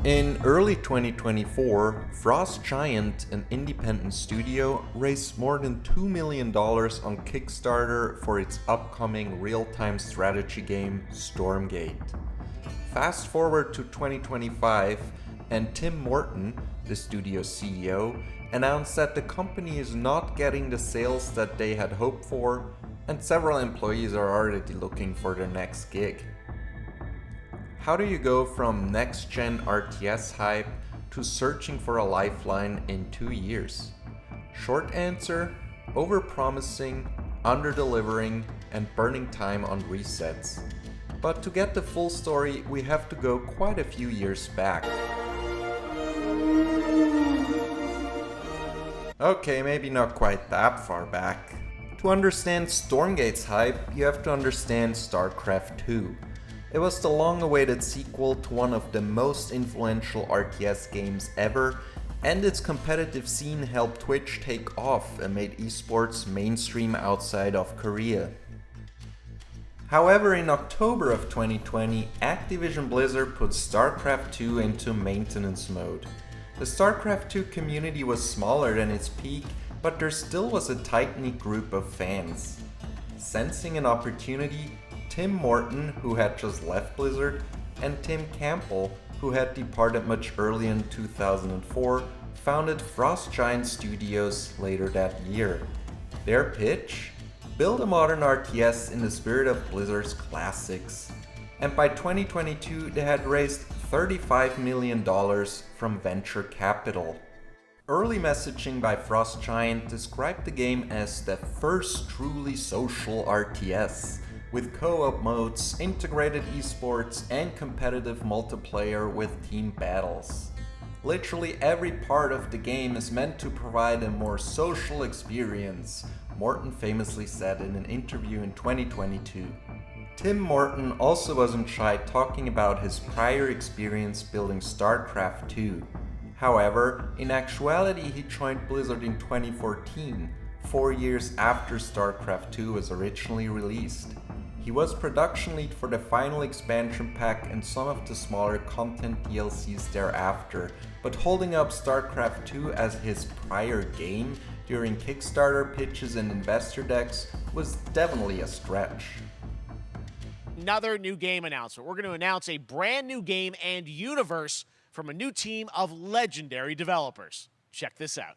In early 2024, Frost Giant, an independent studio, raised more than $2 million on Kickstarter for its upcoming real-time strategy game, Stormgate. Fast forward to 2025, and Tim Morton, the studio's CEO, announced that the company is not getting the sales that they had hoped for, and several employees are already looking for their next gig. How do you go from next-gen RTS hype to searching for a lifeline in 2 years? Short answer: overpromising, under-delivering, and burning time on resets. But to get the full story, we have to go quite a few years back. Okay, maybe not quite that far back. To understand Stormgate's hype, you have to understand StarCraft 2. It was the long-awaited sequel to one of the most influential RTS games ever, and its competitive scene helped Twitch take off and made esports mainstream outside of Korea. However, in October of 2020, Activision Blizzard put StarCraft 2 into maintenance mode. The StarCraft 2 community was smaller than its peak, but there still was a tight-knit group of fans. Sensing an opportunity, Tim Morton, who had just left Blizzard, and Tim Campbell, who had departed much earlier in 2004, founded Frost Giant Studios later that year. Their pitch? Build a modern RTS in the spirit of Blizzard's classics. And by 2022, they had raised $35 million from venture capital. Early messaging by Frost Giant described the game as the first truly social RTS, with co-op modes, integrated esports, and competitive multiplayer with team battles. Literally every part of the game is meant to provide a more social experience, Morton famously said in an interview in 2022. Tim Morton also wasn't shy talking about his prior experience building StarCraft 2. However, in actuality he joined Blizzard in 2014, 4 years after StarCraft 2 was originally released. He was production lead for the final expansion pack and some of the smaller content DLCs thereafter, but holding up StarCraft 2 as his prior game during Kickstarter pitches and investor decks was definitely a stretch. Another new game announcement. We're going to announce a brand new game and universe from a new team of legendary developers. Check this out.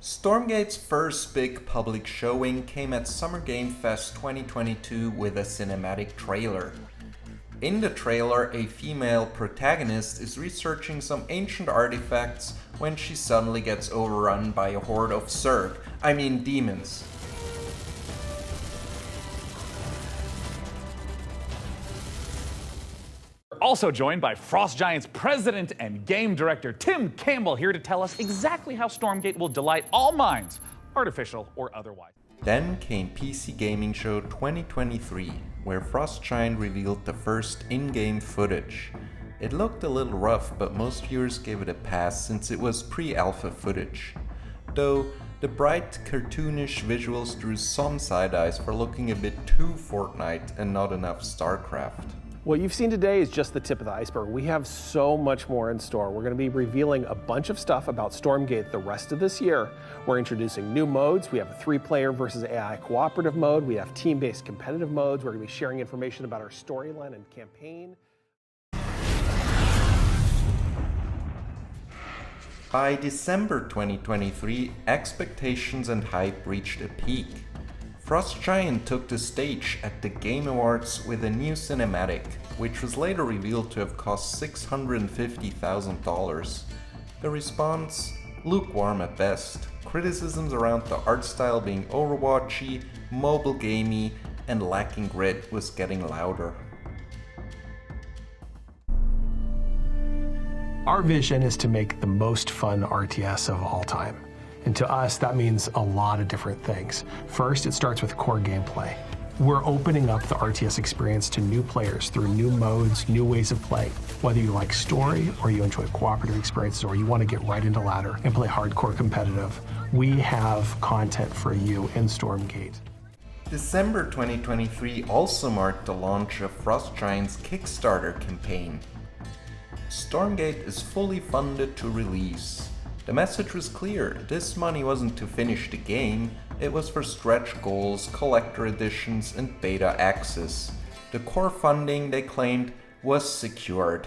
Stormgate's first big public showing came at Summer Game Fest 2022 with a cinematic trailer. In the trailer, a female protagonist is researching some ancient artifacts when she suddenly gets overrun by a horde of demons. Also joined by Frost Giant's president and game director Tim Campbell, here to tell us exactly how Stormgate will delight all minds, artificial or otherwise. Then came PC Gaming Show 2023, where Frost Giant revealed the first in-game footage. It looked a little rough, but most viewers gave it a pass since it was pre-alpha footage. Though, the bright, cartoonish visuals drew some side-eyes for looking a bit too Fortnite and not enough StarCraft. What you've seen today is just the tip of the iceberg. We have so much more in store. We're going to be revealing a bunch of stuff about Stormgate the rest of this year. We're introducing new modes. We have a 3-player versus AI cooperative mode. We have team-based competitive modes. We're going to be sharing information about our storyline and campaign. By December 2023, expectations and hype reached a peak. Frost Giant took the stage at the Game Awards with a new cinematic, which was later revealed to have cost $650,000. The response? Lukewarm at best. Criticisms around the art style being overwatchy, mobile gamey, and lacking grit was getting louder. Our vision is to make the most fun RTS of all time. And to us, that means a lot of different things. First, it starts with core gameplay. We're opening up the RTS experience to new players through new modes, new ways of play. Whether you like story, or you enjoy cooperative experiences, or you want to get right into ladder and play hardcore competitive, we have content for you in Stormgate. December 2023 also marked the launch of Frost Giant's Kickstarter campaign. Stormgate is fully funded to release. The message was clear, this money wasn't to finish the game, it was for stretch goals, collector editions and beta access. The core funding, they claimed, was secured.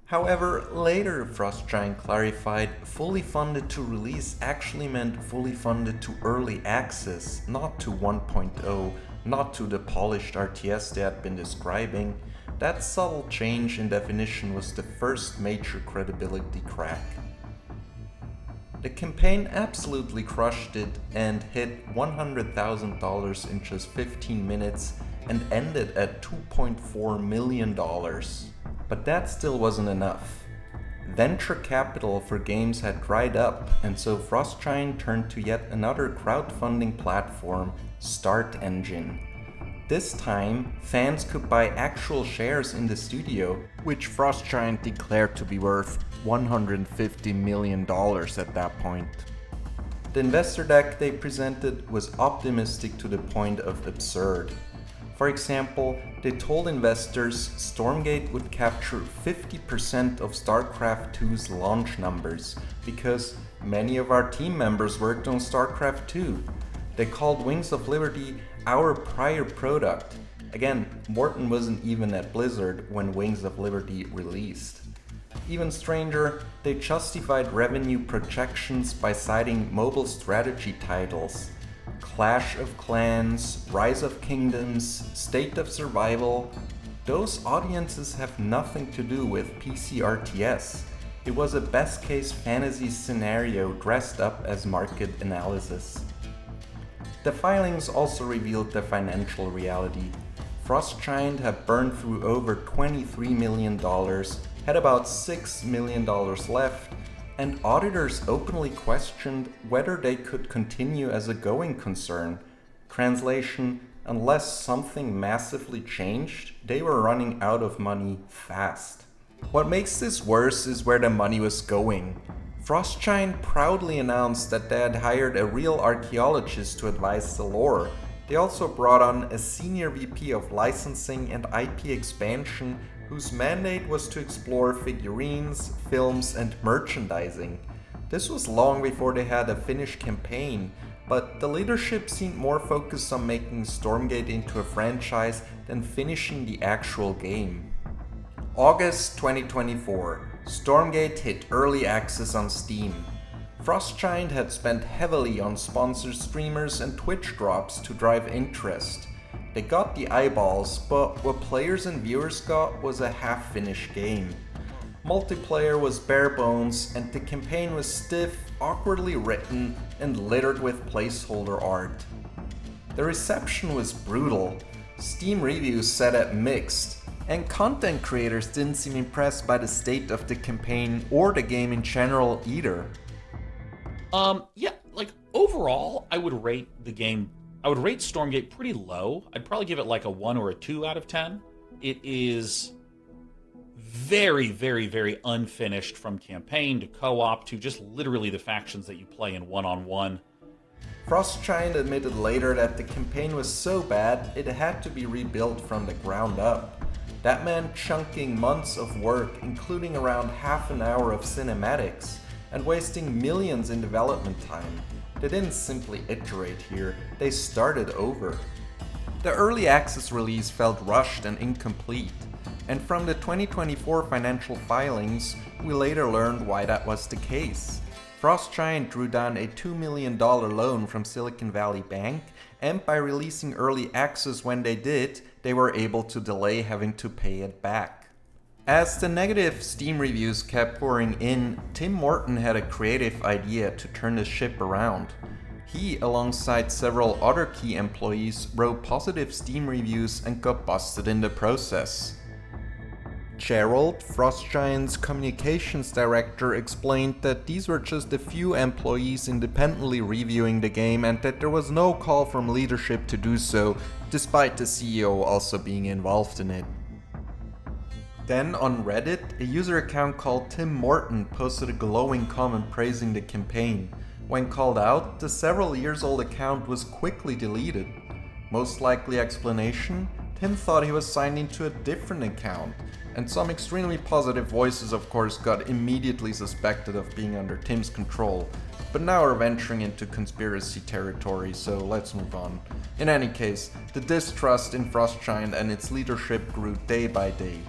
However, later Frost Giant clarified fully funded to release actually meant fully funded to early access, not to 1.0, not to the polished RTS they had been describing. That subtle change in definition was the first major credibility crack. The campaign absolutely crushed it and hit $100,000 in just 15 minutes and ended at $2.4 million. But that still wasn't enough. Venture capital for games had dried up, and so Frost Giant turned to yet another crowdfunding platform, Start Engine. This time, fans could buy actual shares in the studio, which Frost Giant declared to be worth $150 million at that point. The investor deck they presented was optimistic to the point of absurd. For example, they told investors Stormgate would capture 50% of StarCraft 2's launch numbers, because many of our team members worked on StarCraft 2. They called Wings of Liberty our prior product. Again, Morton wasn't even at Blizzard when Wings of Liberty released. Even stranger, they justified revenue projections by citing mobile strategy titles. Clash of Clans, Rise of Kingdoms, State of Survival. Those audiences have nothing to do with PC RTS. It was a best case fantasy scenario dressed up as market analysis. The filings also revealed the financial reality. Frost Giant had burned through over $23 million, had about $6 million left, and auditors openly questioned whether they could continue as a going concern. Translation, unless something massively changed, they were running out of money fast. What makes this worse is where the money was going. Frost Giant proudly announced that they had hired a real archaeologist to advise the lore. They also brought on a senior VP of licensing and IP expansion whose mandate was to explore figurines, films, and merchandising. This was long before they had a finished campaign, but the leadership seemed more focused on making Stormgate into a franchise than finishing the actual game. August 2024, Stormgate hit early access on Steam. Frost Giant had spent heavily on sponsored streamers and Twitch drops to drive interest. They got the eyeballs, but what players and viewers got was a half-finished game. Multiplayer was bare bones, and the campaign was stiff, awkwardly written, and littered with placeholder art. The reception was brutal. Steam reviews said it mixed, and content creators didn't seem impressed by the state of the campaign or the game in general either. Overall, I would rate Stormgate pretty low. I'd probably give it like a 1 or a 2 out of 10. It is very, very, very unfinished from campaign to co-op to just literally the factions that you play in one-on-one. Frost Giant admitted later that the campaign was so bad it had to be rebuilt from the ground up. That meant chunking months of work, including around half an hour of cinematics, and wasting millions in development time. They didn't simply iterate here, they started over. The early access release felt rushed and incomplete, and from the 2024 financial filings, we later learned why that was the case. Frost Giant drew down a $2 million loan from Silicon Valley Bank, and by releasing early access when they did, they were able to delay having to pay it back. As the negative Steam reviews kept pouring in, Tim Morton had a creative idea to turn the ship around. He, alongside several other key employees, wrote positive Steam reviews and got busted in the process. Gerald, Frost Giant's communications director, explained that these were just a few employees independently reviewing the game and that there was no call from leadership to do so, despite the CEO also being involved in it. Then, on Reddit, a user account called Tim Morton posted a glowing comment praising the campaign. When called out, the several years old account was quickly deleted. Most likely explanation? Tim thought he was signed into a different account, and some extremely positive voices of course got immediately suspected of being under Tim's control, but now are venturing into conspiracy territory, so let's move on. In any case, the distrust in Frostgiant and its leadership grew day by day.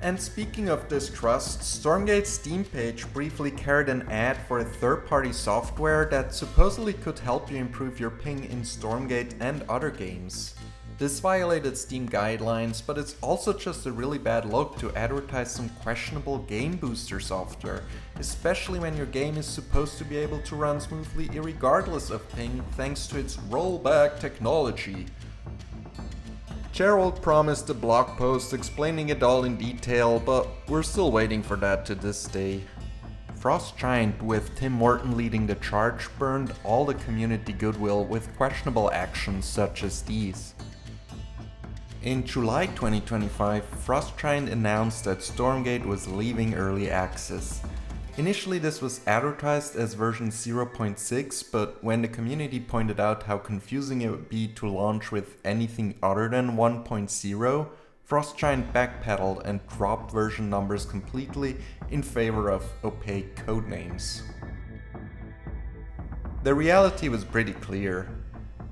And speaking of distrust, Stormgate's Steam page briefly carried an ad for a third-party software that supposedly could help you improve your ping in Stormgate and other games. This violated Steam guidelines, but it's also just a really bad look to advertise some questionable game booster software, especially when your game is supposed to be able to run smoothly irregardless of ping thanks to its rollback technology. Gerald promised a blog post explaining it all in detail, but we're still waiting for that to this day. Frostgiant, with Tim Morton leading the charge, burned all the community goodwill with questionable actions such as these. In July 2025, Frostgiant announced that Stormgate was leaving early access. Initially this was advertised as version 0.6, but when the community pointed out how confusing it would be to launch with anything other than 1.0, Frostgiant backpedaled and dropped version numbers completely in favor of opaque codenames. The reality was pretty clear.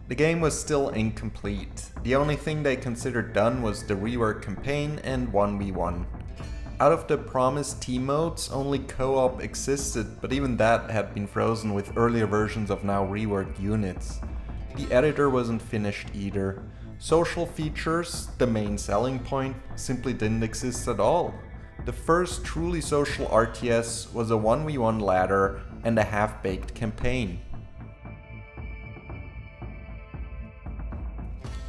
The game was still incomplete. The only thing they considered done was the rework campaign and 1v1. Out of the promised team modes, only co-op existed, but even that had been frozen with earlier versions of now reworked units. The editor wasn't finished either. Social features, the main selling point, simply didn't exist at all. The first truly social RTS was a 1v1 ladder and a half-baked campaign.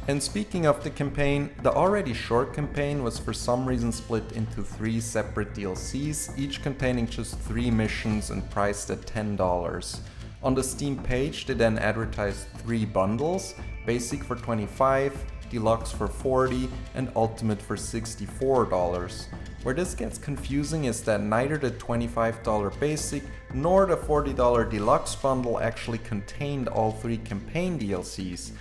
And speaking of the campaign, the already short campaign was for some reason split into 3 separate DLCs, each containing just 3 missions and priced at $10. On the Steam page they then advertised 3 bundles, Basic for $25, Deluxe for $40 and Ultimate for $64. Where this gets confusing is that neither the $25 Basic nor the $40 Deluxe bundle actually contained all 3 campaign DLCs.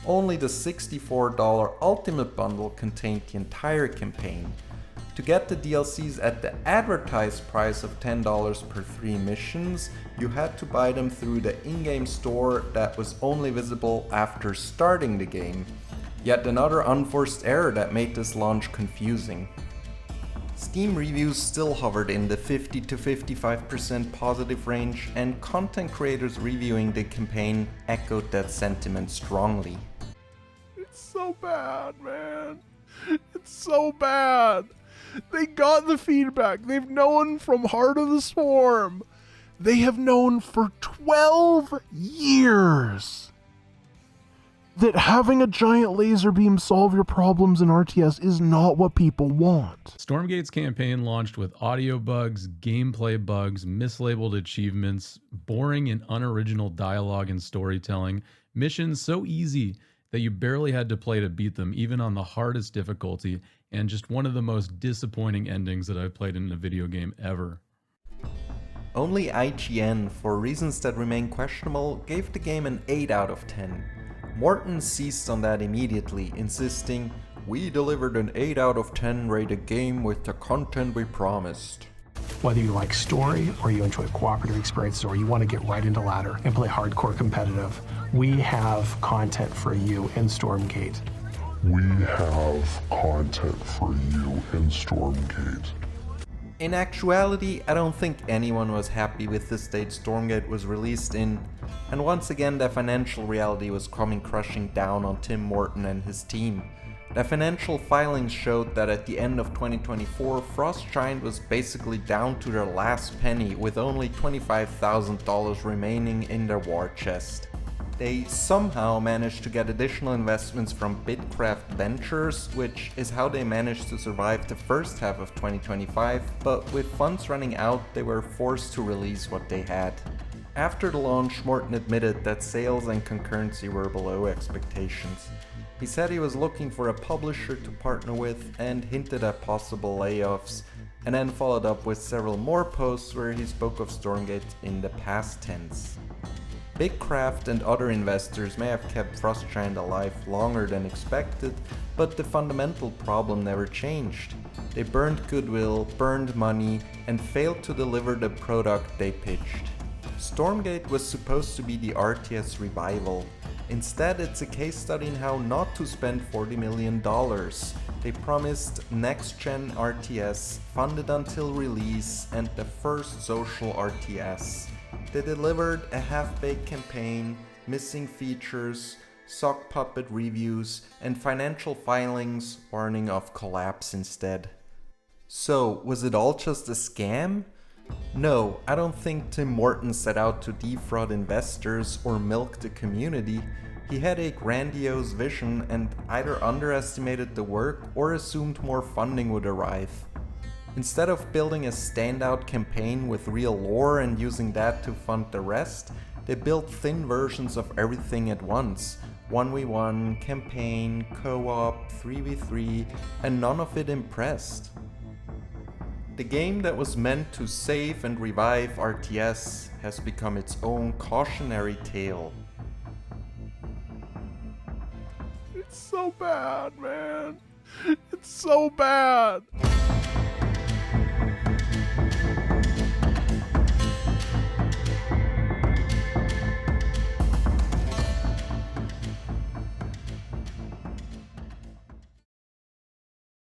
Only the $64 Ultimate bundle contained the entire campaign. To get the DLCs at the advertised price of $10 per 3 missions, you had to buy them through the in-game store that was only visible after starting the game. Yet another unforced error that made this launch confusing. Steam reviews still hovered in the 50 to 55% positive range, and content creators reviewing the campaign echoed that sentiment strongly. It's so bad, man. It's so bad. They got the feedback. They've known from Heart of the Swarm. They have known for 12 years that having a giant laser beam solve your problems in RTS is not what people want. Stormgate's campaign launched with audio bugs, gameplay bugs, mislabeled achievements, boring and unoriginal dialogue and storytelling, missions so easy that you barely had to play to beat them, even on the hardest difficulty, and just one of the most disappointing endings that I've played in a video game ever. Only IGN, for reasons that remain questionable, gave the game an 8 out of 10. Morton seized on that immediately, insisting, "We delivered an 8 out of 10 rated game with the content we promised." Whether you like story, or you enjoy cooperative experiences, or you want to get right into ladder and play hardcore competitive, we have content for you in Stormgate. We have content for you in Stormgate. In actuality, I don't think anyone was happy with the state Stormgate was released in, and once again the financial reality was coming crushing down on Tim Morton and his team. The financial filings showed that at the end of 2024, Frostgiant was basically down to their last penny with only $25,000 remaining in their war chest. They somehow managed to get additional investments from Bitcraft Ventures, which is how they managed to survive the first half of 2025, but with funds running out, they were forced to release what they had. After the launch, Morton admitted that sales and concurrency were below expectations. He said he was looking for a publisher to partner with and hinted at possible layoffs, and then followed up with several more posts where he spoke of Stormgate in the past tense. Bigcraft and other investors may have kept Frost Giant alive longer than expected, but the fundamental problem never changed. They burned goodwill, burned money, and failed to deliver the product they pitched. Stormgate was supposed to be the RTS revival. Instead, it's a case study in how not to spend $40 million. They promised next-gen RTS, funded until release, and the first social RTS. They delivered a half-baked campaign, missing features, sock puppet reviews, and financial filings warning of collapse instead. So, was it all just a scam? No, I don't think Tim Morton set out to defraud investors or milk the community. He had a grandiose vision and either underestimated the work or assumed more funding would arrive. Instead of building a standout campaign with real lore and using that to fund the rest, they built thin versions of everything at once. 1v1, campaign, co-op, 3v3, and none of it impressed. The game that was meant to save and revive RTS has become its own cautionary tale. It's so bad, man. It's so bad.